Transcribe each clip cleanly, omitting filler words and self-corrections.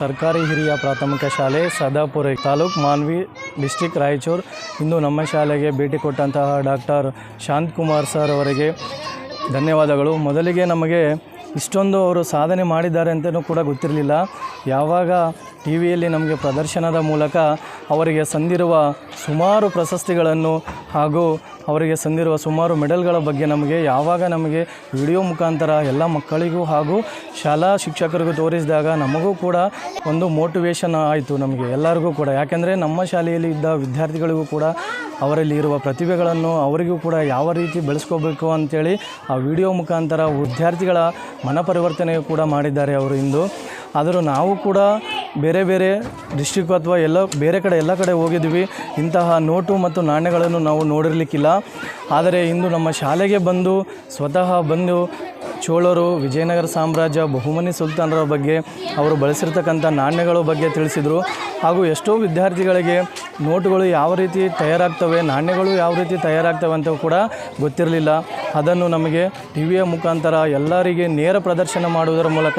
ಸರ್ಕಾರಿ ಹಿರಿಯ ಪ್ರಾಥಮಿಕ ಶಾಲೆ ಸದಾಪುರ ತಾಲೂಕು ಮಾನ್ವಿ ಡಿಸ್ಟಿಕ್ ರಾಯಚೂರು. ಇಂದು ನಮ್ಮ ಶಾಲೆಗೆ ಭೇಟಿ ಕೊಟ್ಟಂತಹ ಡಾಕ್ಟರ್ ಶಾಂತಕುಮಾರ್ ಸರ್ ಅವರಿಗೆ ಧನ್ಯವಾದಗಳು. ಮೊದಲಿಗೆ ನಮಗೆ ಇಷ್ಟೊಂದು ಅವರು ಸಾಧನೆ ಮಾಡಿದ್ದಾರೆ ಅಂತಲೂ ಕೂಡ ಗೊತ್ತಿರಲಿಲ್ಲ. ಯಾವಾಗ ಟಿ ವಿಯಲ್ಲಿ ನಮಗೆ ಪ್ರದರ್ಶನದ ಮೂಲಕ ಅವರಿಗೆ ಸಂದಿರುವ ಸುಮಾರು ಪ್ರಶಸ್ತಿಗಳನ್ನು ಹಾಗೂ ಅವರಿಗೆ ಸಂದಿರುವ ಸುಮಾರು ಮೆಡಲ್ಗಳ ಬಗ್ಗೆ ಯಾವಾಗ ನಮಗೆ ವಿಡಿಯೋ ಮುಖಾಂತರ ಎಲ್ಲ ಮಕ್ಕಳಿಗೂ ಹಾಗೂ ಶಾಲಾ ಶಿಕ್ಷಕರಿಗೂ ತೋರಿಸಿದಾಗ ನಮಗೂ ಕೂಡ ಒಂದು ಮೋಟಿವೇಶನ್ ಆಯಿತು ನಮಗೆ ಎಲ್ಲರಿಗೂ ಕೂಡ. ಯಾಕೆಂದರೆ ನಮ್ಮ ಶಾಲೆಯಲ್ಲಿ ಇದ್ದ ವಿದ್ಯಾರ್ಥಿಗಳಿಗೂ ಕೂಡ ಅವರಲ್ಲಿ ಇರುವ ಪ್ರತಿಭೆಗಳನ್ನು ಅವರಿಗೂ ಕೂಡ ಯಾವ ರೀತಿ ಬೆಳೆಸ್ಕೋಬೇಕು ಅಂಥೇಳಿ ಆ ವಿಡಿಯೋ ಮುಖಾಂತರ ವಿದ್ಯಾರ್ಥಿಗಳ ಮನಪರಿವರ್ತನೆಯೂ ಕೂಡ ಮಾಡಿದ್ದಾರೆ ಅವರು ಇಂದು. ಆದರೂ ನಾವು ಕೂಡ ಬೇರೆ ಬೇರೆ ಡಿಸ್ಟ್ರಿಕ್ಟ್ ಅಥವಾ ಎಲ್ಲ ಕಡೆ ಹೋಗಿದ್ವಿ. ಇಂತಹ ನೋಟು ಮತ್ತು ನಾಣ್ಯಗಳನ್ನು ನಾವು ನೋಡಿರಲಿಕ್ಕಿಲ್ಲ. ಆದರೆ ಇಂದು ನಮ್ಮ ಶಾಲೆಗೆ ಬಂದು ಸ್ವತಃ ಬಂದು ಚೋಳರು, ವಿಜಯನಗರ ಸಾಮ್ರಾಜ್ಯ, ಬಹುಮನಿ ಸುಲ್ತಾನರ ಬಗ್ಗೆ ಅವರು ಬಳಸಿರ್ತಕ್ಕಂಥ ನಾಣ್ಯಗಳ ಬಗ್ಗೆ ತಿಳಿಸಿದರು. ಹಾಗೂ ಎಷ್ಟೋ ವಿದ್ಯಾರ್ಥಿಗಳಿಗೆ ನೋಟುಗಳು ಯಾವ ರೀತಿ ತಯಾರಾಗ್ತವೆ, ನಾಣ್ಯಗಳು ಯಾವ ರೀತಿ ತಯಾರಾಗ್ತವೆ ಅಂತ ಕೂಡ ಗೊತ್ತಿರಲಿಲ್ಲ. ಅದನ್ನು ನಮಗೆ ಟಿ ವಿಯ ಮುಖಾಂತರ ಎಲ್ಲರಿಗೆ ನೇರ ಪ್ರದರ್ಶನ ಮಾಡುವುದರ ಮೂಲಕ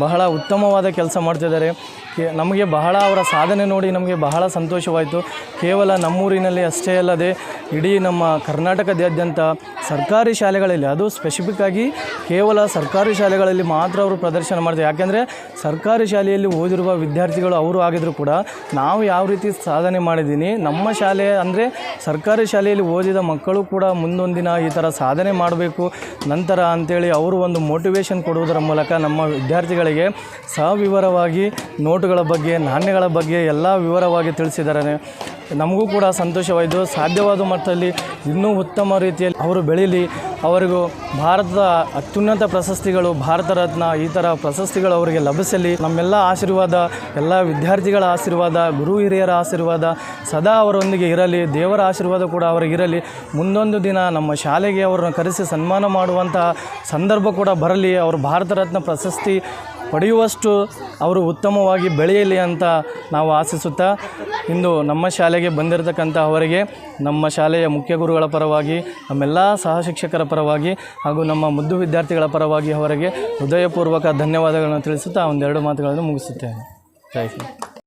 ಬಹಳ ಉತ್ತಮವಾದ ಕೆಲಸ ಮಾಡ್ತಿದ್ದಾರೆ. ನಮಗೆ ಬಹಳ ಅವರ ಸಾಧನೆ ನೋಡಿ ನಮಗೆ ಬಹಳ ಸಂತೋಷವಾಯಿತು. ಕೇವಲ ನಮ್ಮೂರಿನಲ್ಲಿ ಅಷ್ಟೇ ಅಲ್ಲದೆ ಇಡೀ ನಮ್ಮ ಕರ್ನಾಟಕದಾದ್ಯಂತ ಸರ್ಕಾರಿ ಶಾಲೆಗಳಲ್ಲಿ, ಅದು ಸ್ಪೆಸಿಫಿಕ್ಕಾಗಿ ಕೇವಲ ಸರ್ಕಾರಿ ಶಾಲೆಗಳಲ್ಲಿ ಮಾತ್ರ ಅವರು ಪ್ರದರ್ಶನ ಮಾಡ್ತಾರೆ. ಯಾಕೆಂದರೆ ಸರ್ಕಾರಿ ಶಾಲೆಯಲ್ಲಿ ಓದಿರುವ ವಿದ್ಯಾರ್ಥಿಗಳು ಅವರು ಆಗಿದ್ರು ಕೂಡ ನಾವು ಯಾವ ರೀತಿ ಸಾಧನೆ ಮಾಡಿದ್ದೀನಿ, ನಮ್ಮ ಶಾಲೆ ಅಂದರೆ ಸರ್ಕಾರಿ ಶಾಲೆಯಲ್ಲಿ ಓದಿದ ಮಕ್ಕಳು ಕೂಡ ಮುಂದೊಂದಿನ ಈ ಥರ ಸಾಧನೆ ಮಾಡಬೇಕು ನಂತರ ಅಂಥೇಳಿ ಅವರು ಒಂದು ಮೋಟಿವೇಶನ್ ಕೊಡುವುದರ ಮೂಲಕ ನಮ್ಮ ವಿದ್ಯಾರ್ಥಿಗಳಿಗೆ ಸವಿವರವಾಗಿ ನೋಟುಗಳ ಬಗ್ಗೆ, ನಾಣ್ಯಗಳ ಬಗ್ಗೆ ಎಲ್ಲ ವಿವರವಾಗಿ ತಿಳಿಸಿದ್ದಾರೆ. ನಮಗೂ ಕೂಡ ಸಂತೋಷವಾಯಿತು. ಸಾಧ್ಯವಾದ ಮಟ್ಟದಲ್ಲಿ ಇನ್ನೂ ಉತ್ತಮ ರೀತಿಯಲ್ಲಿ ಅವರು ಬೆಳೀಲಿ, ಅವರಿಗೂ ಭಾರತದ ಅತ್ಯುನ್ನತ ಪ್ರಶಸ್ತಿಗಳು, ಭಾರತ ರತ್ನ ಈ ಥರ ಪ್ರಶಸ್ತಿಗಳು ಅವರಿಗೆ ಲಭಿಸಲಿ. ನಮ್ಮೆಲ್ಲ ಆಶೀರ್ವಾದ, ಎಲ್ಲ ವಿದ್ಯಾರ್ಥಿಗಳ ಆಶೀರ್ವಾದ, ಗುರು ಹಿರಿಯರ ಆಶೀರ್ವಾದ ಸದಾ ಅವರೊಂದಿಗೆ ಇರಲಿ. ದೇವರ ಆಶೀರ್ವಾದ ಕೂಡ ಅವರಿಗಿರಲಿ. ಮುಂದೊಂದು ದಿನ ನಮ್ಮ ಶಾಲೆಗೆ ಅವರನ್ನು ಕರೆಸಿ ಸನ್ಮಾನ ಮಾಡುವಂತಹ ಸಂದರ್ಭ ಕೂಡ ಬರಲಿ. ಅವರು ಭಾರತ ರತ್ನ ಪ್ರಶಸ್ತಿ ಪಡೆಯುವಷ್ಟು ಅವರು ಉತ್ತಮವಾಗಿ ಬೆಳೆಯಲಿ ಅಂತ ನಾವು ಆಶಿಸುತ್ತಾ, ಇಂದು ನಮ್ಮ ಶಾಲೆಗೆ ಬಂದಿರತಕ್ಕಂಥ ಅವರಿಗೆ ನಮ್ಮ ಶಾಲೆಯ ಮುಖ್ಯ ಗುರುಗಳ ಪರವಾಗಿ, ನಮ್ಮೆಲ್ಲ ಸಹ ಶಿಕ್ಷಕರ ಪರವಾಗಿ ಹಾಗೂ ನಮ್ಮ ಮುದ್ದು ವಿದ್ಯಾರ್ಥಿಗಳ ಪರವಾಗಿ ಅವರಿಗೆ ಹೃದಯಪೂರ್ವಕ ಧನ್ಯವಾದಗಳನ್ನು ತಿಳಿಸುತ್ತಾ ಒಂದೆರಡು ಮಾತುಗಳನ್ನು ಮುಗಿಸುತ್ತೇನೆ. ಜೈ ಹಿಂದ್.